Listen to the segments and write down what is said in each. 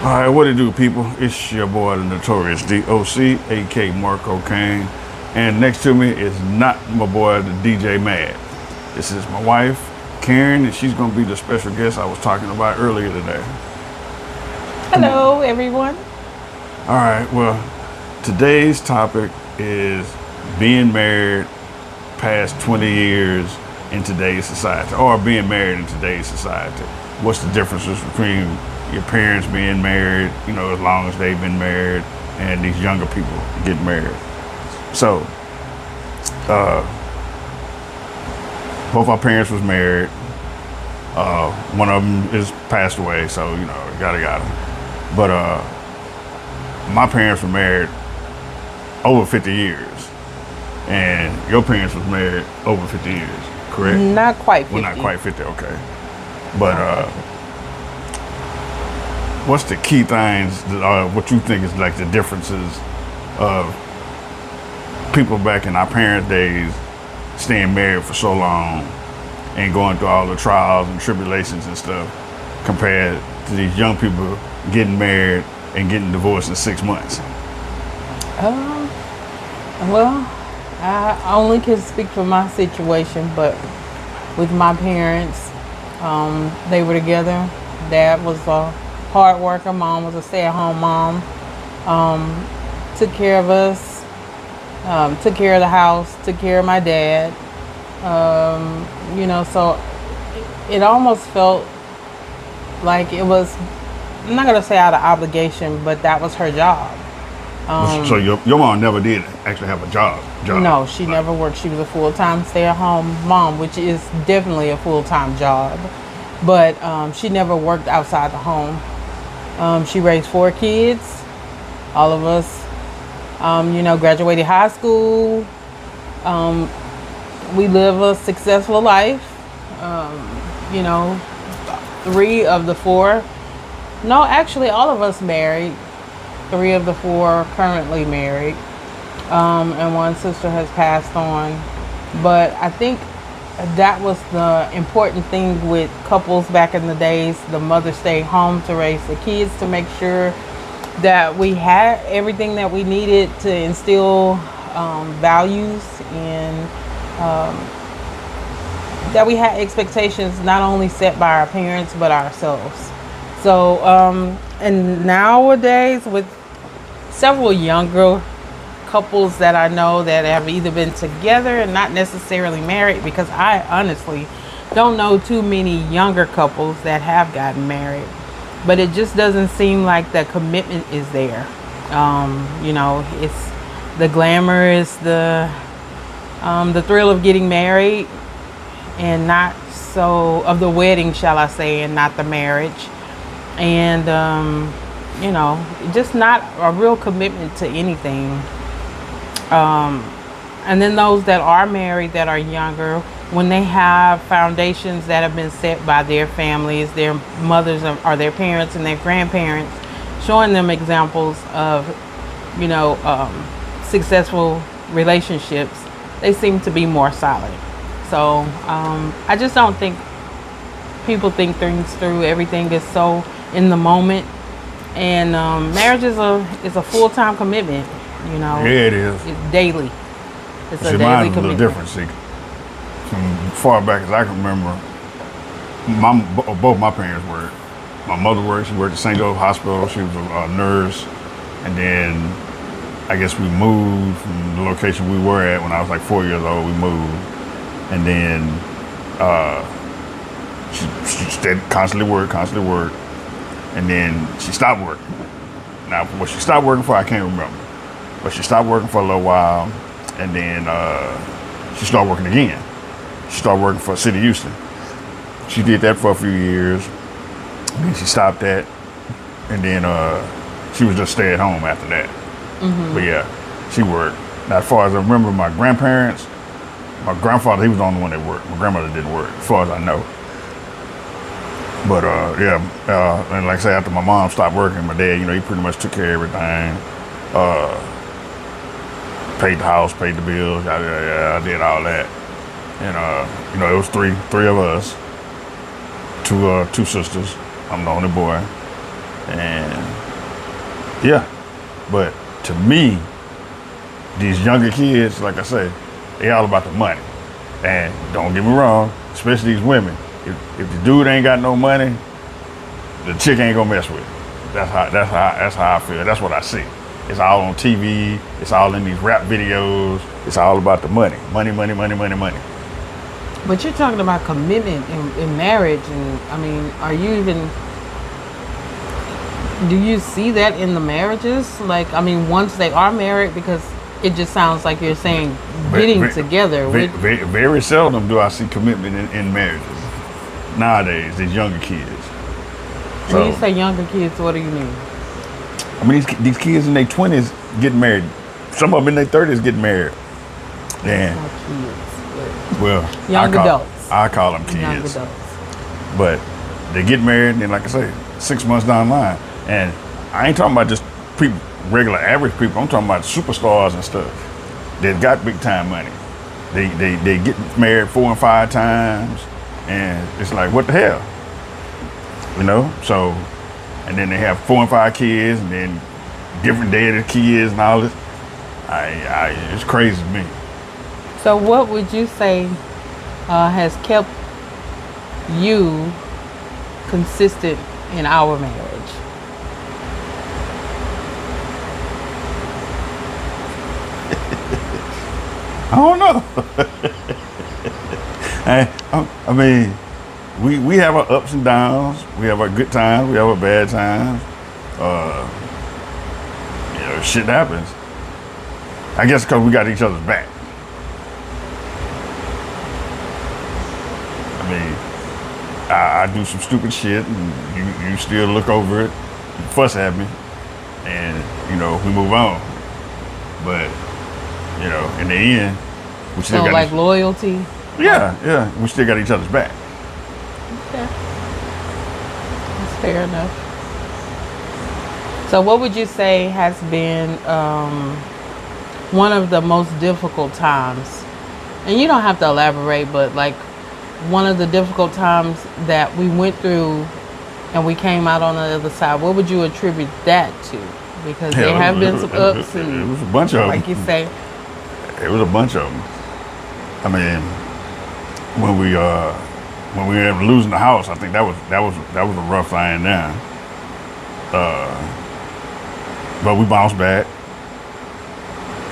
All right, what it do, people? It's your boy, the Notorious DOC, aka Marco Kane, and next to me is not my boy, the DJ Mad. This is my wife, Karen, and she's gonna be the special guest I was talking about earlier today. Come on. Hello, everyone. All right, well, today's topic is being married past 20 years in today's society, or being married in today's society. What's the differences between your parents being married, as long as they've been married, and these younger people getting married? So, both our parents was married. One of them is passed away, so yada. But my parents were married over 50 years, and your parents was married over 50 years, correct? Not quite 50. Well, not quite 50, okay. But what's the key things, what you think is like the differences of people back in our parents' days staying married for so long and going through all the trials and tribulations and stuff compared to these young people getting married and getting divorced in 6 months? Well, I only can speak for my situation, but with my parents, they were together. Dad was a hard worker. Mom was a stay-at-home mom. Took care of us. Took care of the house. Took care of my dad. So it almost felt like it was, I'm not gonna say out of obligation, but that was her job. So your mom never did actually have a job? No, she never worked. She was a full-time stay-at-home mom, which is definitely a full-time job. But she never worked outside the home. She raised 4 kids. All of us, graduated high school. We live a successful life. 3 of the 4. No, actually, all of us married. 3 of the 4 are currently married. And one sister has passed on. But I think that was the important thing with couples back in the days. The mother stayed home to raise the kids, to make sure that we had everything that we needed to instill values, and that we had expectations not only set by our parents but ourselves. So and nowadays, with several younger couples that I know that have either been together and not necessarily married, because I honestly don't know too many younger couples that have gotten married, but it just doesn't seem like the commitment is there. It's the glamour, is the thrill of getting married, and not so of the wedding, shall I say, and not the marriage. And just not a real commitment to anything. And then those that are married that are younger, when they have foundations that have been set by their families, their mothers or their parents and their grandparents, showing them examples of, successful relationships, they seem to be more solid. So I just don't think people think things through. Everything is so in the moment, and marriage is a full-time commitment. Yeah, it is. It's daily. It's a daily Mine's a little commitment. different. See, from far back as I can remember, both my parents worked. My mother worked. She worked at St. Joseph Hospital. She was a nurse, and then I guess we moved from the location we were at when I was like 4 years old. We moved, and then she stayed, constantly worked, and then she stopped working. Now, what she stopped working for, I can't remember. But she stopped working for a little while, and then she started working again. She started working for City of Houston. She did that for a few years, and then she stopped that, and then she was just stay at home after that. Mm-hmm. But yeah, she worked. Now, as far as I remember, my grandparents, my grandfather, he was the only one that worked. My grandmother didn't work, as far as I know. But and like I say, after my mom stopped working, my dad, he pretty much took care of everything. Paid the house, paid the bills. I did all that. And it was three of us, two sisters. I'm the only boy, and Yeah, but to me, these younger kids, like I say, they all about the money. And don't get me wrong, especially these women. If the dude ain't got no money, the chick ain't gonna mess with it. That's how I feel. That's what I see. It's all on TV. It's all in these rap videos. It's all about the money, money, money, money, money, money. But you're talking about commitment in marriage, and I mean, are you even? Do you see that in the marriages? Like, I mean, once they are married, because it just sounds like you're saying getting together. Very seldom do I see commitment in marriages nowadays. These younger kids. When you say younger kids, what do you mean? I mean, these kids in their 20s getting married. Some of them in their 30s getting married. Yeah. Not kids, Well, young adults. I call them young kids. adults. But they get married, and then, like I say, 6 months down the line. And I ain't talking about just people, regular average people. I'm talking about superstars and stuff that got big time money. They get married 4 and 5 times, and it's like, what the hell? You know? So, and then they have 4 and 5 kids, and then different daddy kids and all this. It's crazy to me. So, what would you say has kept you consistent in our marriage? I don't know. I mean, we have our ups and downs. We have our good times. We have our bad times. Shit happens. I guess because we got each other's back. I mean, I do some stupid shit, and you still look over it, you fuss at me, and we move on. But in the end, we still got like loyalty. Yeah, we still got each other's back. Okay, that's fair enough. So, what would you say has been one of the most difficult times? And you don't have to elaborate, but like one of the difficult times that we went through and we came out on the other side. What would you attribute that to? Because there have been some ups and it was a bunch of them. like you say. It was a bunch of them. I mean, when we ended up losing the house, I think that was a rough thing then. But we bounced back.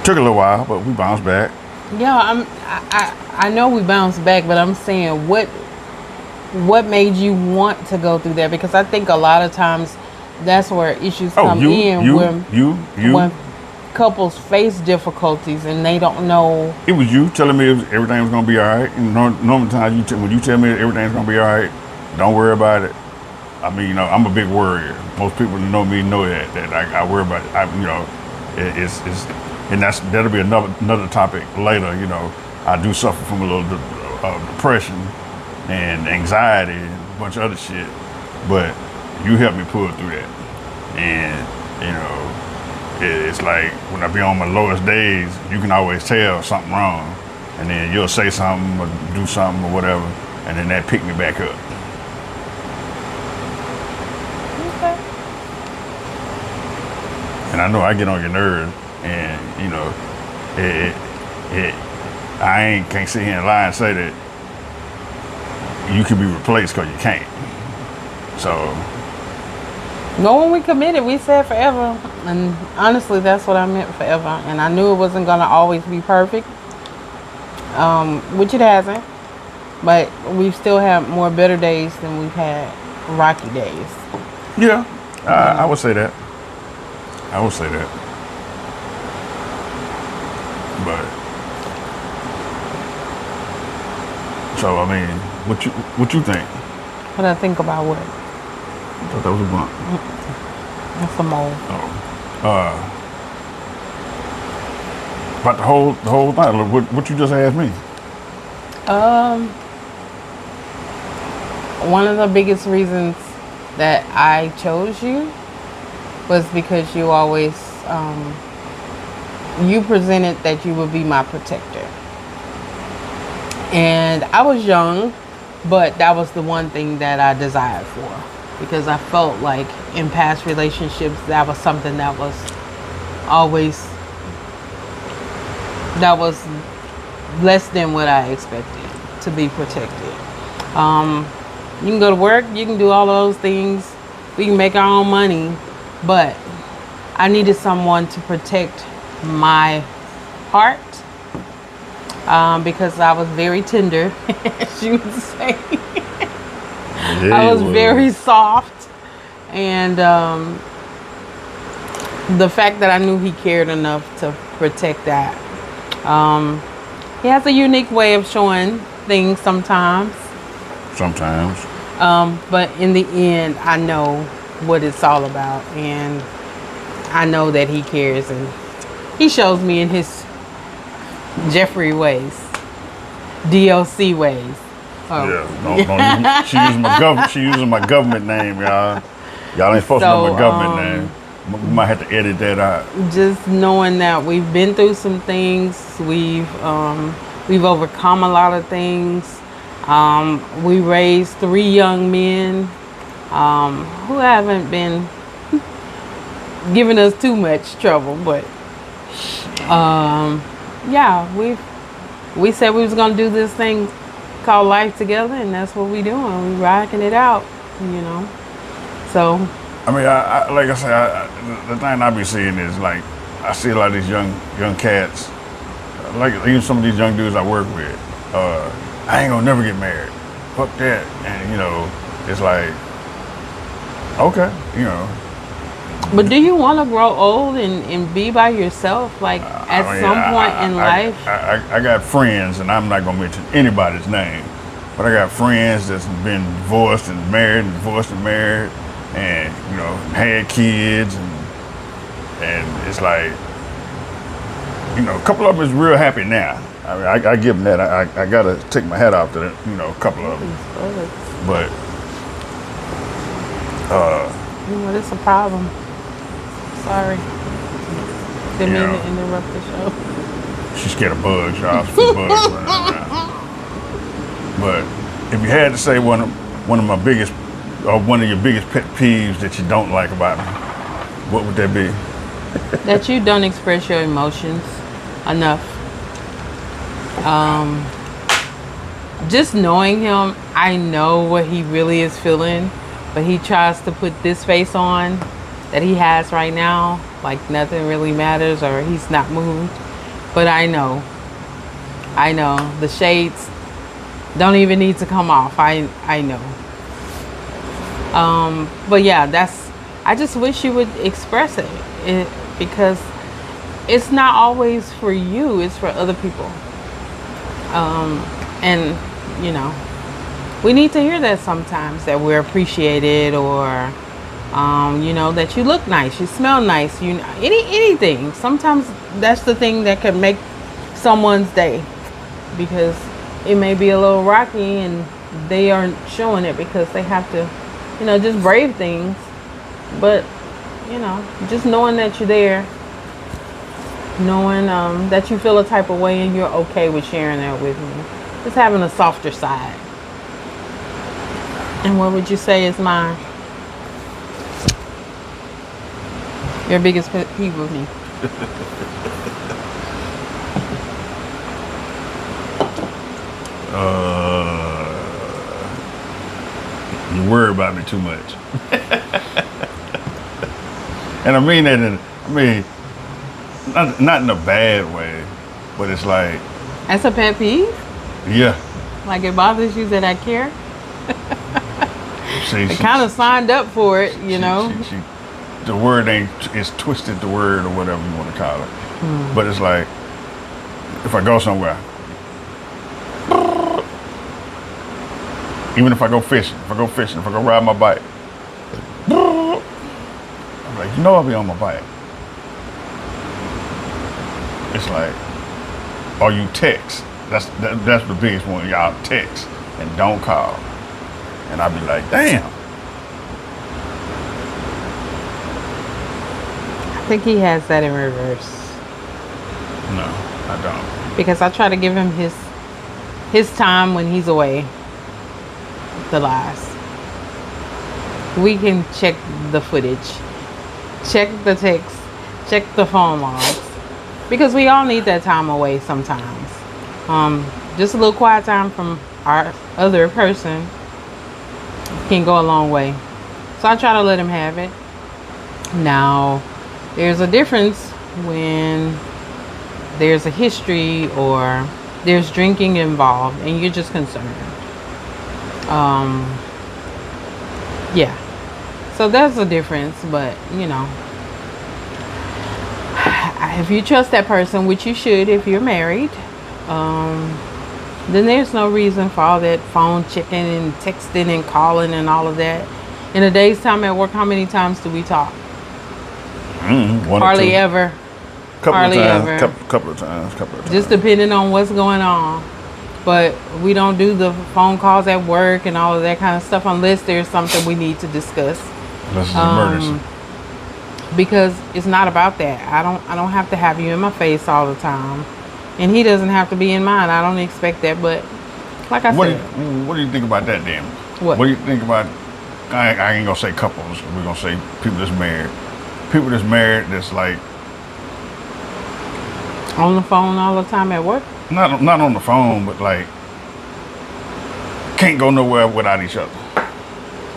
Took a little while, but we bounced back. Yeah, I know we bounced back, but I'm saying what made you want to go through that? Because I think a lot of times that's where issues come in when couples face difficulties and they don't know. It was you telling me everything was gonna be all right. And normal times when you tell me everything's gonna be all right, don't worry about it. I mean, I'm a big worrier. Most people that know me know that I worry about it. It's and that'll be another topic later. I do suffer from a little depression and anxiety and a bunch of other shit, but you helped me pull through that. And it's like when I be on my lowest days, you can always tell something wrong, and then you'll say something or do something or whatever, and then that pick me back up. Okay. And I know I get on your nerves, and I can't sit here and lie and say that you can be replaced because you can't. So. No, when we committed, we said forever. And honestly, that's what I meant, forever. And I knew it wasn't going to always be perfect, which it hasn't. But we've still had more better days than we've had rocky days. Yeah, I would say that. I would say that. But, so, I mean, what you think? What I think about what? I thought that was a bump. That's a mole. Oh. About the whole thing. What you just asked me? One of the biggest reasons that I chose you was because you always you presented that you would be my protector. And I was young, but that was the one thing that I desired for. because I felt like in past relationships that was something that was always less than what I expected, to be protected. You can go to work, you can do all of those things, we can make our own money, but I needed someone to protect my heart, because I was very tender, as you would say. Yeah, I was very soft, and the fact that I knew he cared enough to protect that. He has a unique way of showing things sometimes, sometimes. but in the end, I know what it's all about, and I know that he cares, and he shows me in his Jeffrey ways, DLC ways. Oh. Yeah, she using my government name, y'all. Y'all ain't supposed to know my government name. We might have to edit that out. Just knowing that we've been through some things, we've overcome a lot of things. We raised 3 young men who haven't been giving us too much trouble, but yeah, we said we was gonna do this thing called life together, and that's what we doing. We rocking it out, you know. So I mean, I like I said, the thing I be seeing is like I see a lot of these young cats, like even some of these young dudes I work with. I ain't gonna never get married. Fuck that. And you know, it's like, okay, you know. but do you want to grow old and be by yourself, like at some point in life? I got friends, and I'm not gonna mention anybody's name, but I got friends that's been divorced and married, and divorced and married, and you know, had kids, and it's like, you know, a couple of them is real happy now. I mean, I give them that. I gotta take my hat off to them, you know, a couple of them. But You know, it's a problem. Sorry. Didn't mean Yeah. to interrupt the show. she's scared of bugs, y'all. Some bugs running around. But if you had to say one of my biggest, or one of your biggest pet peeves that you don't like about me, what would that be? That you don't express your emotions enough. Just knowing him, I know what he really is feeling, but he tries to put this face on that he has right now, like nothing really matters or he's not moved. But I know the shades don't even need to come off. I know. But yeah, I just wish you would express it, because it's not always for you, it's for other people. And you know, we need to hear that sometimes, that we're appreciated, or you know, that you look nice, you smell nice, you know, anything. Sometimes that's the thing that can make someone's day, because it may be a little rocky and they aren't showing it because they have to, you know, just brave things. But you know, just knowing that you're there, knowing that you feel a type of way and you're okay with sharing that with me, just having a softer side. And what would you say is mine? Your biggest pet peeve with me? You worry about me too much. And I mean that not in a bad way, but it's like, That's a pet peeve? yeah. Like it bothers you that I care? See, I kind of signed up for it, you know? the word is twisted, the word, or whatever you want to call it. But it's like, if I go somewhere, even if I go fishing, if I go ride my bike, I'm like, you know, I'll be on my bike. It's like, or you text. That's the biggest one. Y'all text and don't call. And I'll be like, damn. I think he has that in reverse. No, I don't. Because I try to give him his time when he's away. The last. we can check the footage, check the text, check the phone logs, because we all need that time away sometimes. Just a little quiet time from our other person can go a long way. So I try to let him have it. Now, there's a difference when there's a history or there's drinking involved and you're just concerned. Yeah. So there's a difference, but you know, if you trust that person, which you should if you're married, then there's no reason for all that phone checking and texting and calling and all of that. In a day's time at work, how many times do we talk? One Hardly or two. ever. Couple Hardly of times. ever. Couple of times. Just depending on what's going on. But we don't do the phone calls at work and all of that kind of stuff unless there's something we need to discuss. Unless it's an emergency. Because it's not about that. I don't have to have you in my face all the time, and he doesn't have to be in mine. I don't expect that. But like I said, What do you think about that, then? What? What do you think about? I ain't gonna say couples. We're gonna say people that's married. People that's married that's like on the phone all the time at work. not on the phone, but like can't go nowhere without each other.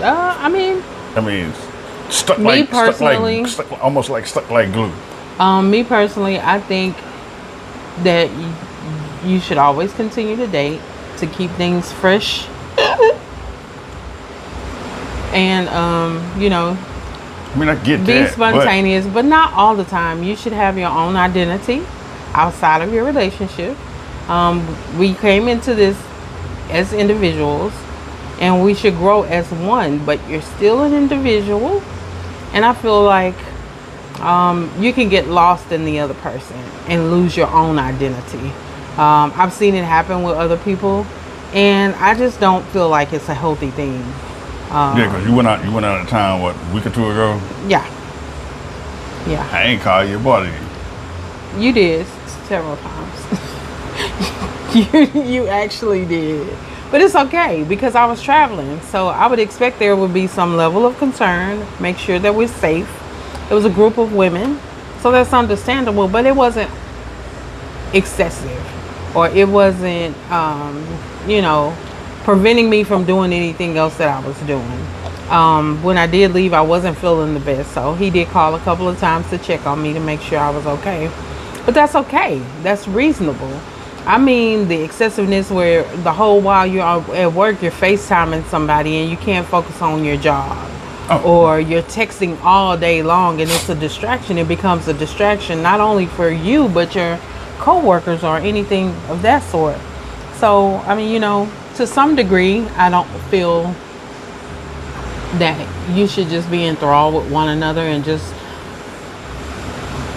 I mean, Stuck Me like personally- almost like stuck like glue. me personally, I think that you should always continue to date to keep things fresh. And you know, I mean, I get be that. spontaneous, but not all the time. You should have your own identity outside of your relationship. We came into this as individuals, and we should grow as one, but you're still an individual. And I feel like you can get lost in the other person and lose your own identity. I've seen it happen with other people, and I just don't feel like it's a healthy thing. Yeah, because you went out of town what, a week or two ago. Yeah. I ain't call you, boy. You did several times. you actually did. But it's okay because I was traveling. So I would expect there would be some level of concern, make sure that we're safe. It was a group of women. So that's understandable, but it wasn't excessive, or it wasn't, preventing me from doing anything else that I was doing. When I did leave, I wasn't feeling the best. So he did call a couple of times to check on me to make sure I was okay. But that's okay. That's reasonable. I mean, the excessiveness where the whole while you're at work, you're FaceTiming somebody and you can't focus on your job. Or you're texting all day long and it's a distraction. It becomes a distraction not only for you, but your co-workers or anything of that sort. So, I mean, to some degree, I don't feel that you should just be enthralled with one another and just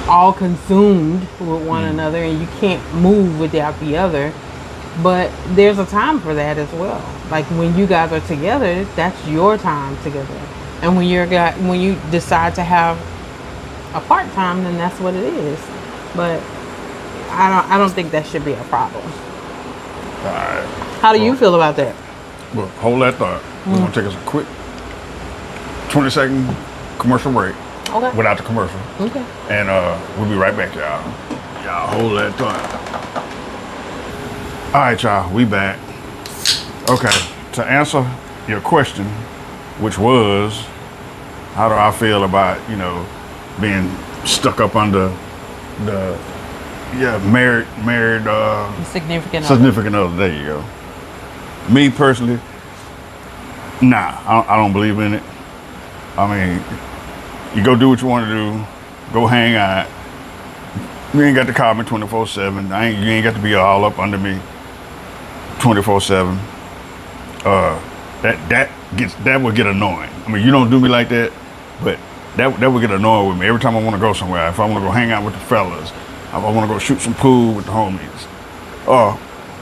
all consumed with one another, and you can't move without the other. But there's a time for that as well. Like when you guys are together, that's your time together. And when you decide to have a part time, then that's what it is. But I don't think that should be a problem. All right. How do you feel about that? Well, hold that thought. We're gonna take us a quick 20-second commercial break Okay. without the commercial, Okay. and we'll be right back, y'all. Y'all hold that thought. All right, y'all, we back. Okay, to answer your question, which was, how do I feel about being stuck up under the married Significant other. significant other? There you go. Me personally, nah, I don't believe in it. I mean, you go do what you want to do, go hang out. You ain't got to call me 24/7. You ain't got to be all up under me 24/7. That would get annoying. I mean, you don't do me like that, but that would get annoying with me every time I want to go somewhere. If I want to go hang out with the fellas, if I want to go shoot some pool with the homies,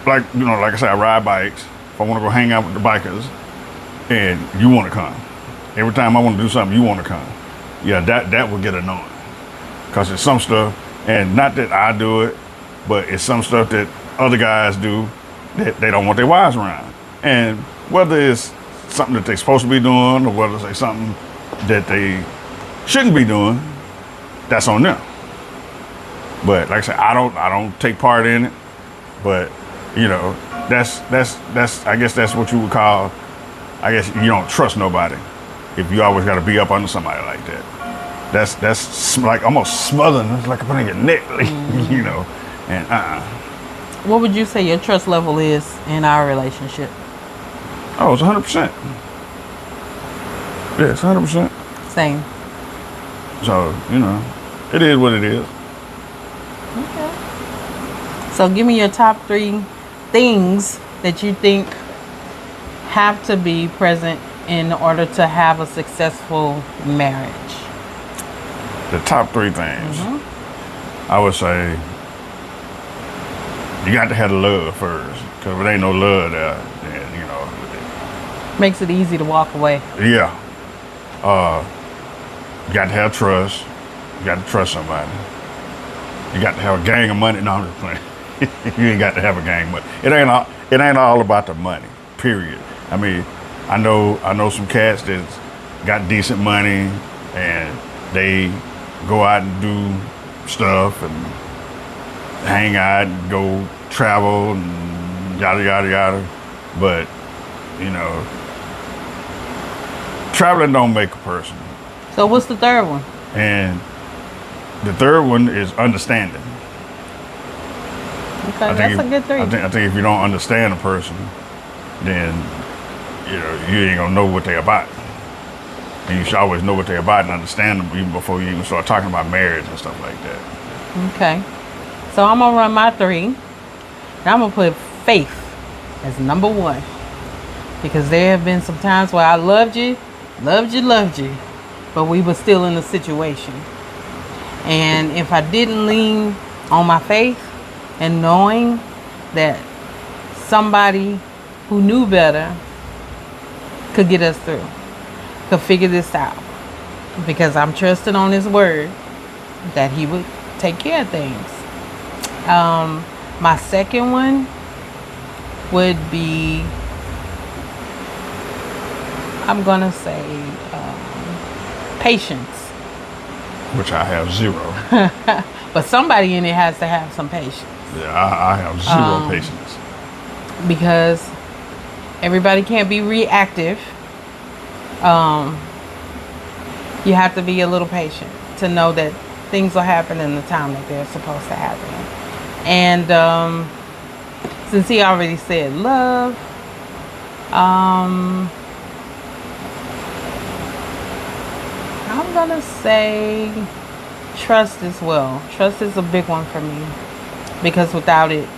like I said, I ride bikes. If I want to go hang out with the bikers, and you want to come, every time I want to do something, you want to come. Yeah, that would get annoying, cause it's some stuff, and not that I do it, but it's some stuff that other guys do that they don't want their wives around. And whether it's something that they're supposed to be doing, or whether it's something that they shouldn't be doing, that's on them. But like I said, I don't take part in it. But you know, that's I guess that's what you would call. I guess you don't trust nobody if you always got to be up under somebody like that. That's like almost smothering. It's like putting your neck, you know. And What would you say your trust level is in our relationship? oh, it's 100%. Yeah, it's 100%. Same. So you know, it is what it is. Okay. So give me your top 3 things that you think have to be present in order to have a successful marriage. The top 3 things, I would say, you got to have the love first. Because if it ain't no love there, then, you know. Makes it easy to walk away. Yeah. You got to have trust. You got to trust somebody. You got to have a gang of money. No, I'm just playing. You ain't got to have a gang of money. It ain't all about the money, period. I mean, I know some cats that's got decent money and they go out and do stuff and hang out and go travel and yada yada yada. But, you know, traveling don't make a person. So what's the third one? And the third one is understanding. Okay, that's a good 3. I think if you don't understand a person, then you know you ain't gonna know what they're about. And you should always know what they're about and understand them even before you even start talking about marriage and stuff like that. Okay. So I'm gonna run my 3. And I'm gonna put faith as number 1. Because there have been some times where I loved you, but we were still in a situation. And if I didn't lean on my faith and knowing that somebody who knew better could get us through, could figure this out, because I'm trusting on his word that he would take care of things. My second one would be, I'm gonna say patience. Which I have 0. But somebody in it has to have some patience. Yeah, I have 0 patience. Because everybody can't be reactive. You have to be a little patient to know that things will happen in the time that they're supposed to happen. And since he already said love, I'm gonna say trust as well. Trust is a big one for me, because without it,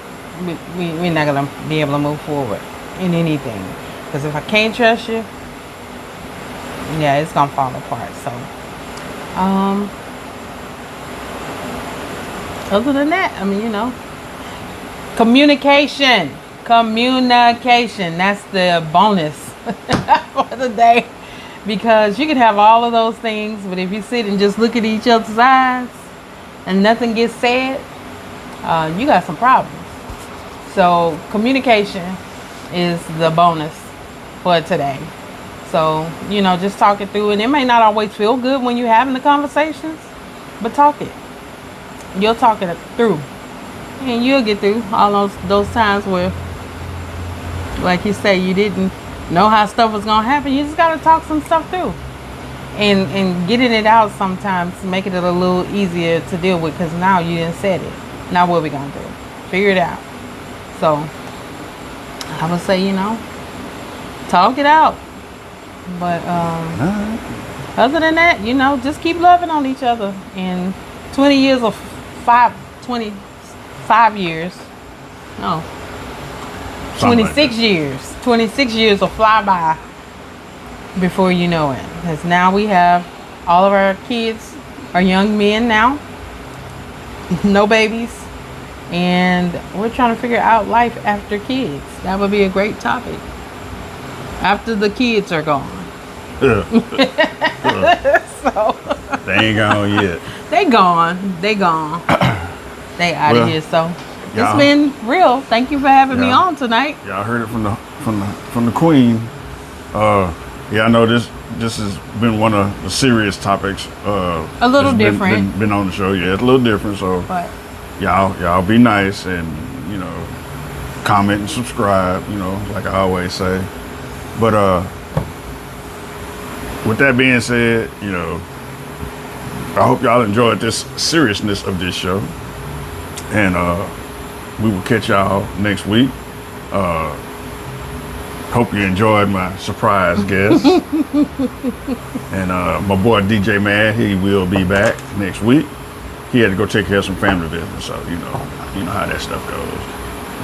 we're not gonna be able to move forward in anything. Because if I can't trust you, yeah, it's gonna fall apart. So other than that, I mean, you know, communication, that's the bonus for the day. Because you can have all of those things, but if you sit and just look at each other's eyes and nothing gets said, you got some problems. So communication is the bonus for today. So, you know, just talk it through. And it may not always feel good when you're having the conversations, but talk it. You'll talk it through. And you'll get through all those times where, like you say, you didn't know how stuff was gonna happen. You just gotta talk some stuff through, and getting it out sometimes making it a little easier to deal with, because now you didn't said it. Now what we gonna do? Figure it out. So I would say, you know, talk it out. But other than that, you know, just keep loving on each other. And 25 years, no, 26 years. 26 years will fly by before you know it. Because now we have all of our kids are young men now, no babies, and we're trying to figure out life after kids. That would be a great topic. After the kids are gone. So They ain't gone yet. They gone. They out of here. So it's been real. Thank you for having me on tonight. Y'all heard it from the queen. Yeah, I know this has been one of the serious topics. A little that's different. Been on the show. Yeah, it's a little different. So But y'all be nice and comment and subscribe. Like I always say. But with that being said, I hope y'all enjoyed this seriousness of this show, and we will catch y'all next week. Hope you enjoyed my surprise guest. And my boy DJ Mad, he will be back next week. He had to go take care of some family business, so you know how that stuff goes.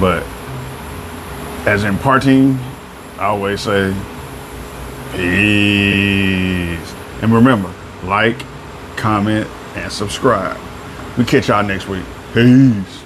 But as in parting, I always say peace. And remember, like, comment, and subscribe. We catch y'all next week. Peace.